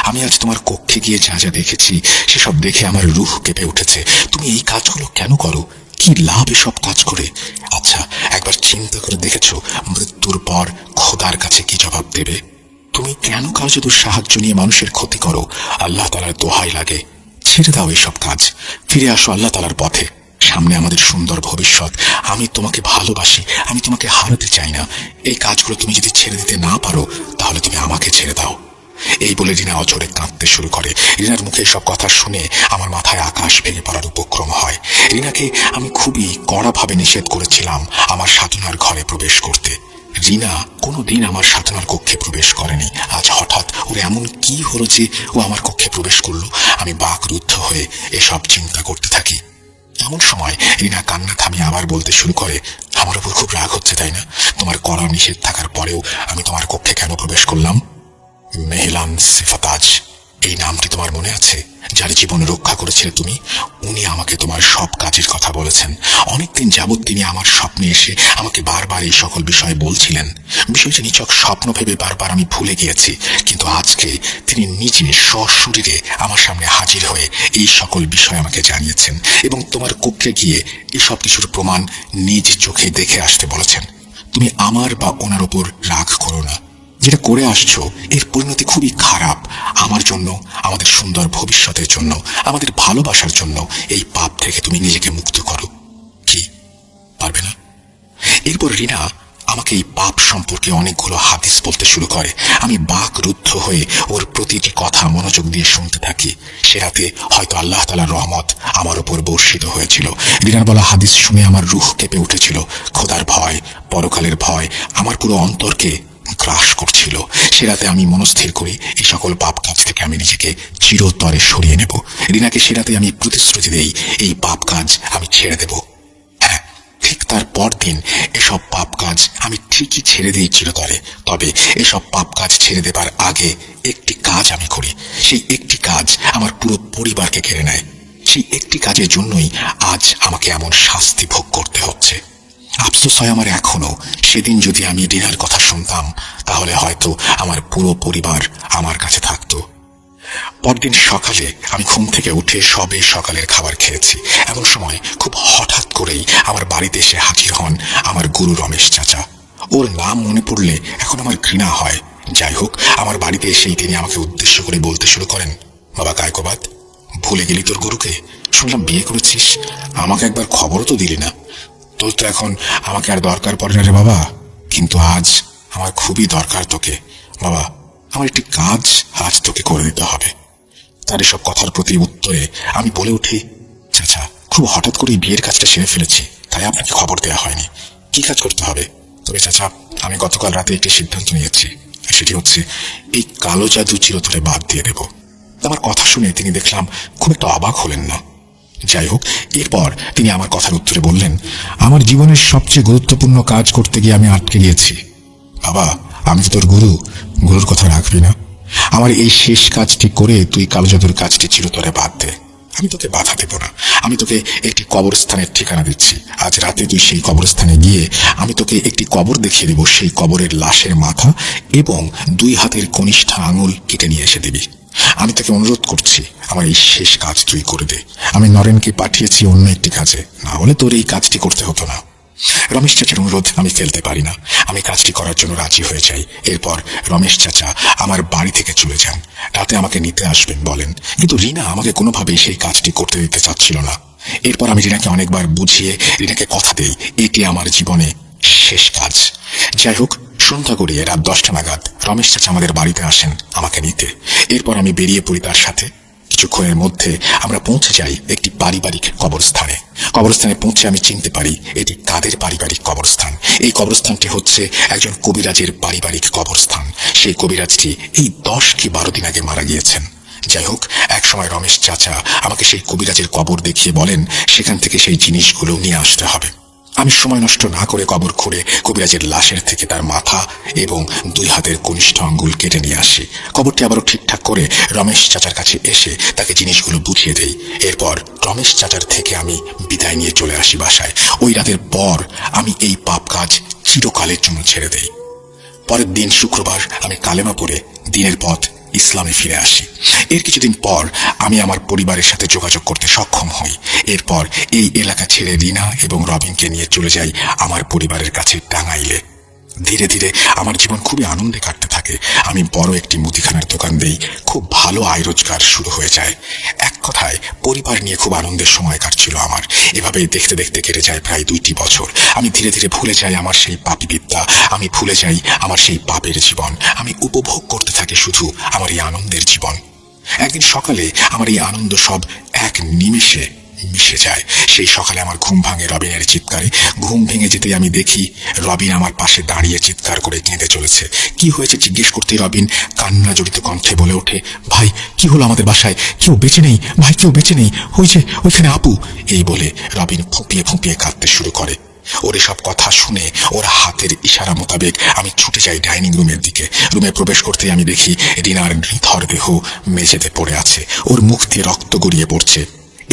Speaker 2: আমি আজ তোমার কক্ষে গিয়ে যা যা দেখেছি সেসব দেখে আমার রুহ কেঁপে উঠেছে। তুমি এই কাজগুলো কেন করো? কি লাভ এসব কাজ করে? আচ্ছা, একবার চিন্তা করে দেখেছো মৃত্যুর পর খোদার কাছে কি জবাব দেবে? তুমি কেন কার্যত সাহায্য নিয়ে মানুষের ক্ষতি করো? আল্লাহ তাআলার দোহাই লাগে, ছেড়ে দাও এইসব কাজ, ফিরে আসো আল্লাহ তাআলার পথে। সামনে আমাদের সুন্দর ভবিষ্যৎ। আমি তোমাকে ভালোবাসি, আমি তোমাকে হারাতে চাই না। এই কাজগুলো তুমি যদি ছেড়ে দিতে না পারো, তাহলে তুমি আমাকে ছেড়ে দাও। এই বলে রিনা অঝরে কাঁদতে শুরু করে। রিনার মুখে সব কথা শুনে আমার মাথায় আকাশ ভেঙে পড়ার উপক্রম হয়। রিনাকে আমি খুবই কড়াভাবে নিষেধ করেছিলাম আমার সাধনার ঘরে প্রবেশ করতে। রিনা কোনোদিন আমার সাধনার কক্ষে প্রবেশ করেনি। আজ হঠাৎ ওর এমন কি হলো যে ও আমার কক্ষে প্রবেশ করলো? আমি বাকরুদ্ধ হয়ে এসব চিন্তা করতে থাকি। এমন সময় রিনা কান্না থামিয়ে আবার বলতে শুরু করে, আমার উপর খুব রাগ হচ্ছে তাই না? তোমার কড়া নিষেধ থাকার পরেও আমি তোমার কক্ষে কেন প্রবেশ করলাম? মেহলান সিফাতাজ, এই নামটি তোমার মনে আছে? যার জীবন রক্ষা করেছিলে তুমি, উনি আমাকে তোমার সব কাজের কথা বলেছেন। অনেকদিন যাবৎ তিনি আমার স্বপ্নে এসে আমাকে বারবার এই সকল বিষয় বলছিলেন। বিষয়টি নিছক স্বপ্ন ভেবে বারবার আমি ভুলে গিয়েছি, কিন্তু আজকে তিনি নিজে সশরীরে আমার সামনে হাজির হয়ে এই সকল বিষয় আমাকে জানিয়েছেন এবং তোমার কক্ষে গিয়ে এসব কিছুর প্রমাণ নিজ চোখে দেখে আসতে বলেছেন। তুমি আমার বা ওনার ওপর রাগ করো না। যেটা করে আসছো এর পরিণতি খুবই খারাপ। আমার জন্য, আমাদের সুন্দর ভবিষ্যতের জন্য, আমাদের ভালোবাসার জন্য এই পাপ থেকে তুমি নিজেকে মুক্ত করো। কি পারবে না? এরপর রিনা আমাকে এই পাপ সম্পর্কে অনেকগুলো হাদিস বলতে শুরু করে। আমি বাকরুদ্ধ হয়ে ওর প্রতিটি কথা মনোযোগ দিয়ে শুনতে থাকি। সে রাতে হয়তো আল্লাহ তাআলার রহমত আমার উপর বর্ষিত হয়েছিল। রিনার বলা হাদিস শুনে আমার রুহ কেঁপে উঠেছিল। খোদার ভয়, পরকালের ভয় আমার পুরো অন্তরকে গ্রাস করছিল। সে রাতে আমি মনস্থির করি এই সকল পাপ কাজ থেকে আমি নিজেকে চিরতরে সরিয়ে নেব। রিনাকে সে রাতে আমি প্রতিশ্রুতি দেই এই পাপ কাজ আমি ছেড়ে দেব। হ্যাঁ, ঠিক তার পরদিন এসব পাপ কাজ আমি ঠিকই ছেড়ে দিই চিরতরে। তবে এসব পাপ কাজ ছেড়ে দেবার আগে একটি কাজ আমি করি। সেই একটি কাজ আমার পুরো পরিবারকে ঘিরে নেয়। সেই একটি কাজের জন্যই আজ আমাকে এমন শাস্তি ভোগ করতে হচ্ছে। আফসোস হয় আমার এখনো, সেদিন যদি আমি রিনার কথা শুনতাম তাহলে হয়তো আমার পুরো পরিবার আমার কাছে থাকতো। পরদিন সকালে আমি ঘুম থেকে উঠে সবে সকালের খাবার খেয়েছি। এমন সময় খুব হঠাৎ করেই আমার বাড়িতে এসে হাজির হন আমার গুরু রমেশ চাচা। ওর নাম মনে পড়লে এখন আমার ঘৃণা হয়। যাই হোক, আমার বাড়িতে এসেই তিনি আমাকে উদ্দেশ্য করে বলতে শুরু করেন, বাবা কায়কোবাদ, ভুলে গেলি তোর গুরুকে? শুনলাম বিয়ে করেছিস, আমাকে একবার খবরও তো দিলি না। তোর তো এখন আমাকে আর দরকার পড়ে না রে বাবা, কিন্তু আজ আমার খুবই দরকার তোকে। বাবা, আমার একটি কাজ আজ তোকে করে দিতে হবে। তার এসব কথার প্রতি উত্তরে আমি বলে উঠি, চাচা, খুব হঠাৎ করে বিয়ের কাজটা সেরে ফেলেছি, তাই আপনাকে খবর দেওয়া হয়নি। কি কাজ করতে হবে? তবে চাচা, আমি গতকাল রাতে একটি সিদ্ধান্ত নিয়েছি, সেটি হচ্ছে এই কালো জাদু চিরতরে বাদ দিয়ে দেব। আমার কথা শুনে তিনি দেখলাম খুব একটা অবাক হলেন না। যাই হোক, এরপর তিনি আমার কথার উত্তরে বললেন, আমার জীবনের সবচেয়ে গুরুত্বপূর্ণ কাজ করতে গিয়ে আমি আটকে গিয়েছি। বাবা, আমি তো তোর গুরু, গুরুর কথা রাখবি না? আমার এই শেষ কাজটি করে তুই কালো জাদুর কাজটি চিরতরে বাদ দে। আমি তোকে বাধা দেব না। আমি তোকে একটি কবরস্থানের ঠিকানা দিচ্ছি। আজ রাতে তুই সেই কবরস্থানে গিয়ে আমি তোকে একটি কবর দেখিয়ে দেব। সেই কবরের লাশের মাথা এবং 2 হাতের কনিষ্ঠা আঙুল কেটে নিয়ে এসে দিবি। আমি তোকে অনুরোধ করছি, আমার এই শেষ কাজ তুই করে দে। আমি নরেনকে পাঠিয়েছি অন্য একটি কাজে, না হলে তোর এই কাজটি করতে হতো না। রমেশ চাচার অনুরোধ আমি ফেলতে পারি না। আমি কাজটি করার জন্য রাজি হয়ে যাই। এরপর রমেশ চাচা আমার বাড়ি থেকে চলে যান। রাতে আমাকে নিতে আসবেন বলেন, কিন্তু রিনা আমাকে কোনোভাবেই সেই কাজটি করতে দিতে চাচ্ছিল না। এরপর আমি রিনাকে অনেকবার বুঝিয়ে রিনাকে কথা দেই এটি আমার জীবনে শেষ কাজ। যাই হোক, সন্ধ্যা গড়িয়ে রাত 10টা নাগাদ রমেশ চাচা আমাদের বাড়িতে আসেন আমাকে নিতে। এরপর আমি বেরিয়ে পড়ি তার সাথে। কিছুক্ষণের মধ্যে আমরা পৌঁছে যাই একটি পারিবারিক কবরস্থানে। কবরস্থানে পৌঁছে আমি চিনতে পারি এটি কাদের পারিবারিক কবরস্থান। এই কবরস্থানটি হচ্ছে একজন কবিরাজের পারিবারিক কবরস্থান। সেই কবিরাজটি এই 10 কি 12 দিন আগে মারা গিয়েছেন। যাই হোক, এক সময় রমেশ চাচা আমাকে সেই কবিরাজের কবর দেখিয়ে বলেন সেখান থেকে সেই জিনিসগুলো নিয়ে আসতে হবে। আমি সময় নষ্ট না করে কবর খুঁড়ে কবিরাজের লাশের থেকে তার মাথা এবং 2 হাতের কনিষ্ঠ আঙ্গুল কেটে নিয়ে আসি। কবরটি আবারও ঠিকঠাক করে রমেশ চাচার কাছে এসে তাকে জিনিসগুলো বুঝিয়ে দেই। এরপর রমেশ চাচার থেকে আমি বিদায় নিয়ে চলে আসি বাসায়। ওই রাতের পর আমি এই পাপ কাজ চিরকালের জন্য ছেড়ে দেই। পরের দিন শুক্রবার আমি কালেমা পড়ে দিনের পথ ইসলামে ফিরে আসি। এর কিছুদিন পর আমি আমার পরিবারের সাথে যোগাযোগ করতে সক্ষম হই। এরপর এই এলাকা ছেড়ে রিনা এবং রবিনকে নিয়ে চলে যাই আমার পরিবারের কাছে টাঙ্গাইলে। ধীরে ধীরে আমার জীবন খুবই আনন্দে কাটতে থাকে। আমি বড় একটি মুদিখানার দোকান দেই। খুব ভালো আয় রোজগার শুরু হয়ে যায়। এক কথায় পরিবার নিয়ে খুব আনন্দের সময় কাটছিল আমার। এভাবেই দেখতে দেখতে কেটে যায় প্রায় 2টি বছর। আমি ধীরে ধীরে ভুলে যাই আমার সেই পাপী বিদ্যা। আমি ভুলে যাই আমার সেই পাপের জীবন। আমি উপভোগ করতে থাকি শুধু আমার এই আনন্দের জীবন। একদিন সকালে আমার এই আনন্দ সব এক নিমেষে মিশে যায়। সেই সকালে আমার ঘুম ভাঙে রবিনের চিৎকারে। ঘুম ভেঙে যেতেই আমি দেখি রবিন আমার পাশে দাঁড়িয়ে চিৎকার করে কেঁদে চলেছে। কি হয়েছে জিজ্ঞেস করতেই রবিন কান্না জড়িত কণ্ঠে বলে ওঠে, ভাই, কি হলো আমাদের বাসায়? কেউ বেঁচে নেই ভাই, কেউ বেঁচে নেই। ওই যে ওইখানে আপু। এই বলে রবিন ফুঁপিয়ে ফুঁপিয়ে কাঁদতে শুরু করে। ওর এসব কথা শুনে ওর হাতের ইশারা মোতাবেক আমি ছুটে যাই ডাইনিং রুমের দিকে। রুমে প্রবেশ করতেই আমি দেখি রিনার নিথর দেহ মেঝেতে পড়ে আছে। ওর মুখ দিয়ে রক্ত গড়িয়ে পড়ছে।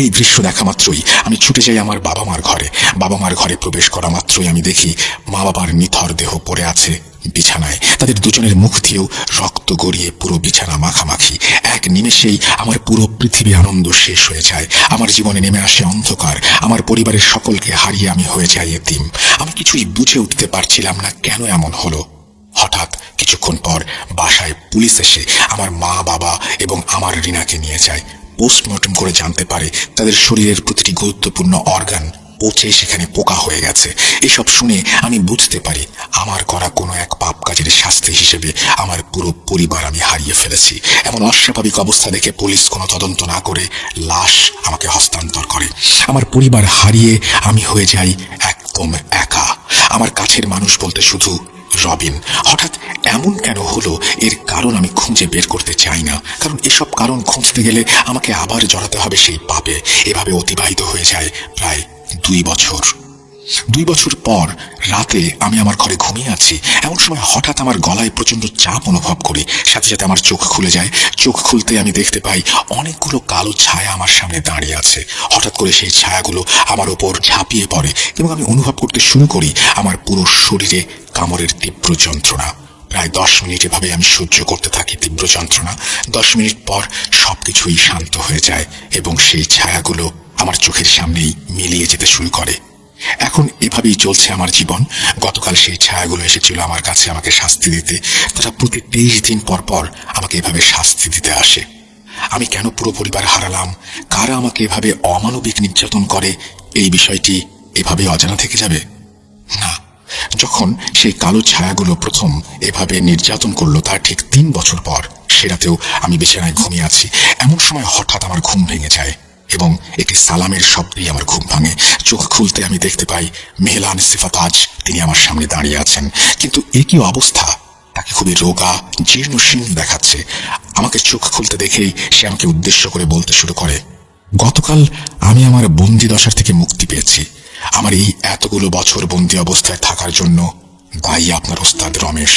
Speaker 2: এই দৃশ্য দেখা মাত্রই আমি ছুটে যাই আমার বাবা মার ঘরে। বাবা মার ঘরে প্রবেশ করা মাত্রই আমি দেখি মা বাবার নিথর দেহ পড়ে আছে বিছানায়। তাদের দুজনের মুখ দিয়েও রক্ত গড়িয়ে পুরো বিছানা মাখামাখি। এক নিমেষেই আমার পুরো পৃথিবী আনন্দ শেষ হয়ে যায়। আমার জীবনে নেমে আসে অন্ধকার। আমার পরিবারের সকলকে হারিয়ে আমি হয়ে যাই এতিম। আমি কিছুই বুঝে উঠতে পারছিলাম না কেন এমন হলো। হঠাৎ কিছুক্ষণ পর বাসায় পুলিশ এসে আমার মা বাবা এবং আমার রিনাকে নিয়ে যায়। পোস্টমর্টম করে জানতে পারে তাদের শরীরের প্রতিটি গুরুত্বপূর্ণ অর্গান পচে সেখানে পোকা হয়ে গেছে। এসব শুনে আমি বুঝতে পারি আমার করা কোনো এক পাপ কাজের শাস্তি হিসেবে আমার পুরো পরিবার আমি হারিয়ে ফেলেছি। এমন অস্বাভাবিক অবস্থা দেখে পুলিশ কোনো তদন্ত না করে লাশ আমাকে হস্তান্তর করে। আমার পরিবার হারিয়ে আমি হয়ে যাই একদম একা। আমার কাছের মানুষ বলতে শুধু রবিন। হঠাৎ এমন কেন হলো এর কারণ আমি খুঁজে বের করতে চাই না, কারণ এসব কারণ খুঁজতে গেলে আমাকে আবার জড়াতে হবে সেই পাপে। এভাবে অতিবাহিত হয়ে যায় প্রায় 2 বছর। 2 বছর পর রাতে আমি আমার ঘরে ঘুমিয়ে আছি। এমন সময় হঠাৎ আমার গলায় প্রচন্ড চাপ অনুভব করি। সাথে সাথে আমার চোখ খুলে যায়। চোখ খুলতে আমি দেখতে পাই অনেকগুলো কালো ছায়া আমার সামনে দাঁড়িয়ে আছে। হঠাৎ করে সেই ছায়াগুলো আমার ওপর ঝাঁপিয়ে পড়ে এবং আমি অনুভব করতে শুরু করি আমার পুরো শরীরে কামড়ের তীব্র যন্ত্রণা। প্রায় 10 মিনিট এভাবে আমি সহ্য করতে থাকি তীব্র যন্ত্রণা। 10 মিনিট পর সবকিছুই শান্ত হয়ে যায় এবং সেই ছায়াগুলো আমার চোখের সামনেই মিলিয়ে যেতে শুরু করে। এখন এভাবেই চলছে আমার জীবন। গতকাল সেই ছায়াগুলো এসেছিল আমার কাছে আমাকে শাস্তি দিতে। তারা প্রতি 23 দিন পর পর আমাকে এভাবে শাস্তি দিতে আসে। আমি কেন পুরো পরিবার হারালাম, কারা আমাকে এভাবে অমানবিক নির্যাতন করে, এই বিষয়টি এভাবে অজানা থেকে যাবে না। যখন সেই কালো ছায়াগুলো প্রথম এভাবে নির্যাতন করলো তার ঠিক 3 বছর পর, সেরাতেও আমি বিছানায় ঘুমিয়ে আছি। এমন সময় হঠাৎ আমার ঘুম ভেঙে যায় এবং একটি সালামের শব্দেই আমার ঘুম ভাঙে। চোখ খুলতে আমি দেখতে পাই মেহলান সিফাতাজ তিনি আমার সামনে দাঁড়িয়ে আছেন। কিন্তু এ কি অবস্থা! তাকে খুবই রোগা জীর্ণ শীর্ণ দেখাচ্ছে। আমাকে চোখ খুলতে দেখেই সে আমাকে উদ্দেশ্য করে বলতে শুরু করে, গতকাল আমি আমার বন্দি দশার থেকে মুক্তি পেয়েছি। আমার এই এতগুলো বছর বন্দি অবস্থায় থাকার জন্য দায়ী আপনার ওস্তাদ রমেশ।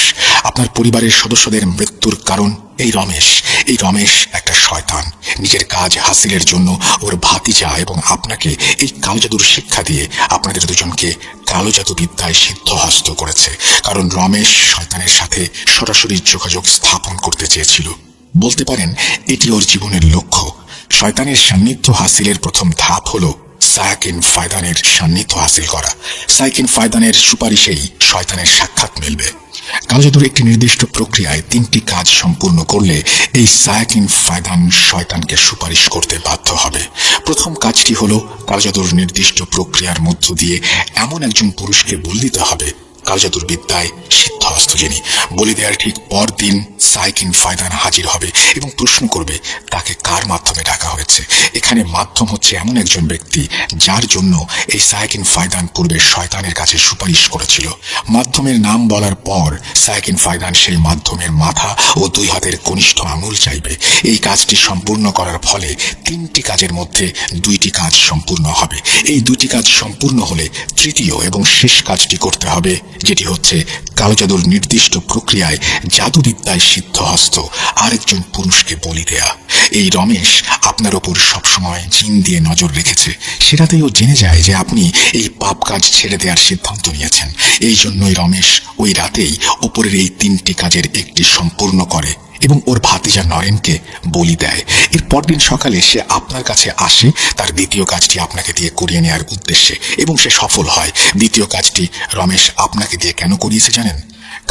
Speaker 2: আপনার পরিবারের সদস্যদের মৃত্যুর কারণ এই রমেশ একটা শয়তান। নিজের কাজ হাসিলের জন্য ওর ভাতিজা এবং আপনাকে এই কালো জাদুর শিক্ষা দিয়ে আপনাদের দুজনকে কালো জাদু বিদ্যায় সিদ্ধহস্ত করেছে। কারণ রমেশ শয়তানের সাথে সরাসরি যোগাযোগ স্থাপন করতে চেয়েছিল। বলতে পারেন এটি ওর জীবনের লক্ষ্য। শয়তানের সান্নিধ্য হাসিলের প্রথম ধাপ হলো সায়াকিন ফায়দানের সান্নিধ্য হাসিল করা। সায়াকিন ফায়দানের সুপারিশেই শয়তানের সাক্ষাৎ মিলবে। কালো জাদুর একটি নির্দিষ্ট প্রক্রিয়ায় 3টি কাজ সম্পূর্ণ করলে এই সায়াকিন ফায়দান শয়তানকে সুপারিশ করতে বাধ্য হবে। প্রথম কাজটি হলো কালো জাদুর নির্দিষ্ট প্রক্রিয়ার মধ্য দিয়ে এমন একজন পুরুষকে বলি দিতে হবে কালো জাদুর বিদ্যায় সিদ্ধহস্ত যিনি। বলি দেওয়ার ঠিক পরদিন সায়াকিন ফায়দান হাজির হবে এবং প্রশ্ন করবে তাকে কার মাধ্যমে ডাকা হয়েছে। এখানে মাধ্যম হচ্ছে এমন একজন ব্যক্তি যার জন্য এই সায়াকিন ফায়দান পূর্বে শয়তানের কাছে সুপারিশ করেছিল। মাধ্যমের নাম বলার পর সায়াকিন ফায়দান সেই মাধ্যমের মাথা ও 2 হাতের কনিষ্ঠ আঙুল চাইবে। এই কাজটি সম্পূর্ণ করার ফলে 3টি কাজের মধ্যে 2টি কাজ সম্পূর্ণ হবে। এই 2টি কাজ সম্পূর্ণ হলে তৃতীয় এবং শেষ কাজটি করতে হবে, যেটি হচ্ছে কালো জাদুর নির্দিষ্ট প্রক্রিয়ায় জাদুবিদ্যায় সিদ্ধহস্ত আরেকজন পুরুষকে বলি দেয়া। এই রমেশ আপনার ওপর সবসময় জিন দিয়ে নজর রেখেছে। সেটাতেই ও জেনে যায় যে আপনি এই পাপ কাজ ছেড়ে দেওয়ার সিদ্ধান্ত নিয়েছেন। এই জন্যই রমেশ ওই রাতেই ওপরের এই 3টি কাজের একটি সম্পূর্ণ করে এবং ওর ভাতিজা নরেনকে বলি দেয়। এর পরদিন সকালে সে আপনার কাছে আসে তার দ্বিতীয় কাজটি আপনাকে দিয়ে করিয়ে নেওয়ার উদ্দেশ্যে এবং সে সফল হয়। দ্বিতীয় কাজটি রমেশ আপনাকে দিয়ে কেন করিয়েছে জানেন?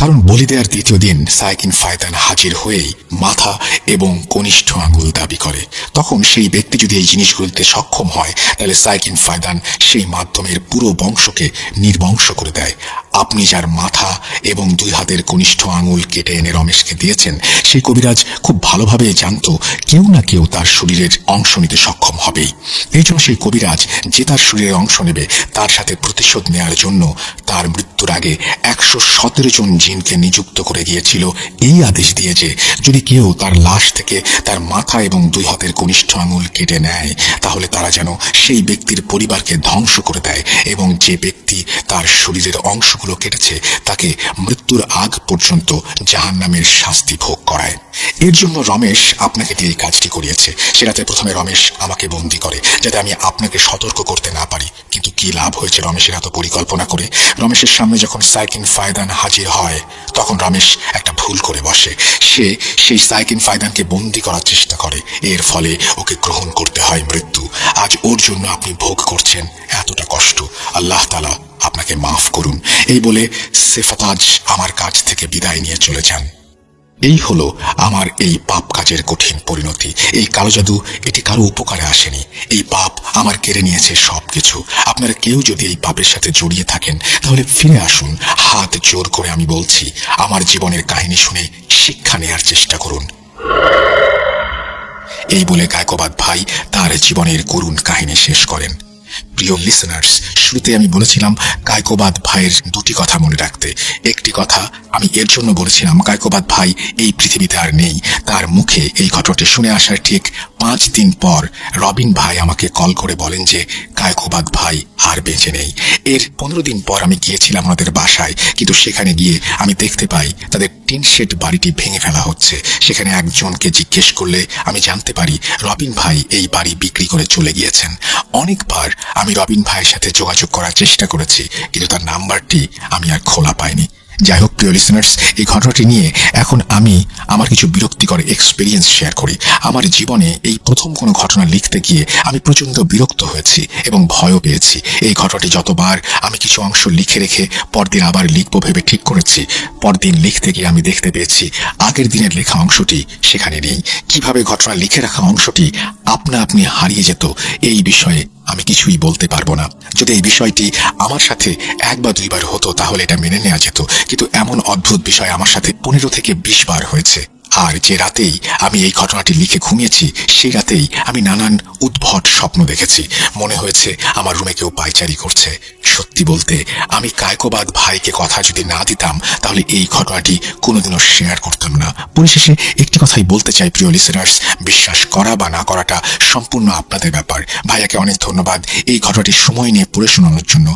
Speaker 2: কারণ বলি দেওয়ার দ্বিতীয় দিন সায়াকিন ফায়দান হাজির হয়েই মাথা এবং কনিষ্ঠ আঙুল দাবি করে। তখন সেই ব্যক্তি যদি এই জিনিসগুলিতে সক্ষম হয় তাহলে সায়াকিন ফায়দান সেই মাধ্যমের পুরো বংশকে নির্বংশ করে দেয়। আপনি যার মাথা এবং 2 হাতের কনিষ্ঠ আঙুল কেটে এনে রমেশকে দিয়েছেন, সেই কবিরাজ খুব ভালোভাবে জানতো কেউ না কেউ তার শরীরের অংশ নিতে সক্ষম হবেই। এই জন্য সেই কবিরাজ যে তার শরীরের অংশ নেবে তার সাথে প্রতিশোধ নেওয়ার জন্য তার মৃত্যুর আগে 117 জন জিনকে নিযুক্ত করে গিয়েছিল এই আদেশ দিয়ে যে যদি কেউ তার লাশ থেকে তার মাথা এবং 2 হাতের কনিষ্ঠ আঙুল কেটে নেয় তাহলে তারা যেন সেই ব্যক্তির পরিবারকে ধ্বংস করে দেয় এবং যে ব্যক্তি তার শরীরের অংশগুলো কেটেছে তাকে মৃত্যুর আগ পর্যন্ত জাহান্নামের শাস্তি ভোগ করায়। এর জন্য রমেশ আপনাকে দিয়ে এই কাজটি করিয়েছে। সেটাতে প্রথমে রমেশ আমাকে বন্দি করে যাতে আমি আপনাকে সতর্ক করতে না পারি। কিন্তু কি লাভ হয়েছে রমেশের এত পরিকল্পনা করে? রমেশের সামনে যখন সায়াকিন ফায়দান হাজির হয় তখন রমেশ একটা ভুল করে বসে। সে সেই সায়াকিন ফায়দানকে বন্দি করার চেষ্টা করে। এর ফলে ওকে গ্রহণ করতে হয় মৃত্যু। আজ ওর জন্য আপনি ভোগ করছেন এতটা কষ্ট। আল্লাহ তাআলা আপনাকে মাফ করুন। এই বলে সিফাতাজ আমার কাছ থেকে বিদায় নিয়ে চলে যান। এই হলো আমার এই পাপ কাজের কঠিন পরিণতি। এই কালো জাদু এটি কারো উপকারে আসেনি। এই পাপ আমার কেড়ে নিয়েছে সবকিছু। আপনারা কেউ যদি এই পাপের সাথে জড়িয়ে থাকেন তাহলে ফিরে আসুন। হাত জোর করে আমি বলছি, আমার জীবনের কাহিনী শুনে শিক্ষা নেয়ার চেষ্টা করুন। এই বলে কায়কোবাদ ভাই তার জীবনের করুণ কাহিনী শেষ করেন। প্রিয় লিসেনার্স, শুরুতে আমি বলেছিলাম কায়কোবাদ ভাইয়ের 2টি কথা মনে রাখতে। একটি কথা আমি এর জন্য বলেছিলাম কায়কোবাদ ভাই এই পৃথিবীতে আর নেই। তার মুখে এই ঘটনাটি শুনে আসার ঠিক 5 দিন পর রবিন ভাই আমাকে কল করে বলেন যে কায়কোবাদ ভাই আর বেঁচে নেই। এর 15 দিন পর আমি গিয়েছিলাম ওনাদের বাসায়, কিন্তু সেখানে গিয়ে আমি দেখতে পাই তাদের টিন শেড বাড়িটি ভেঙে ফেলা হচ্ছে। সেখানে একজনকে জিজ্ঞেস করলে আমি জানতে পারি রবিন ভাই এই বাড়ি বিক্রি করে চলে গিয়েছেন। অনেকবার আমি রবিন ভাইয়ের সাথে যোগাযোগ করার চেষ্টা করেছি, কিন্তু তার নাম্বারটি আমি আর খোলা পাইনি। যাই হোক প্রিয় লিসেনার্স, এই ঘটনাটি নিয়ে এখন আমি আমার কিছু বিরক্তিকর এক্সপিরিয়েন্স শেয়ার করি। আমার জীবনে এই প্রথম কোনো ঘটনা লিখতে গিয়ে আমি প্রচণ্ড বিরক্ত হয়েছি এবং ভয়ও পেয়েছি। এই ঘটনাটি যতবার আমি কিছু অংশ লিখে রেখে পরদিন আবার লিখবো ভেবে ঠিক করেছি, পরদিন লিখতে গিয়ে আমি দেখতে পেয়েছি আগের দিনের লেখা অংশটি সেখানে নেই। কিভাবে ঘটনা লিখে রাখা অংশটি আপনা আপনি হারিয়ে যেত এই বিষয়ে আমি কিছুই বলতে পারবো না। যদি এই বিষয়টি আমার সাথে 1 বা 2 বার হতো তাহলে এটা মেনে নেওয়া যেত, কিন্তু এমন অদ্ভুত বিষয় আমার সাথে 15 থেকে 20 বার হয়েছে। আর যে রাতেই আমি এই ঘটনাটি লিখে ঘুমিয়েছি সেই রাতেই আমি নানান উদ্ভট স্বপ্ন দেখেছি। মনে হয়েছে আমার রুমে কেউ পায়চারি করছে। সত্যি বলতে আমি কায়কোবাদ ভাইকে কথা যদি না দিতাম তাহলে এই ঘটনাটি কোনোদিনও শেয়ার করতাম না। পরিশেষে একটি কথাই বলতে চাই প্রিয় লিসেনার্স, বিশ্বাস করা বা না করাটা সম্পূর্ণ আপনাদের ব্যাপার। ভাইয়াকে অনেক ধন্যবাদ এই ঘটনাটি সময় নিয়ে পড়ে শোনানোর জন্য।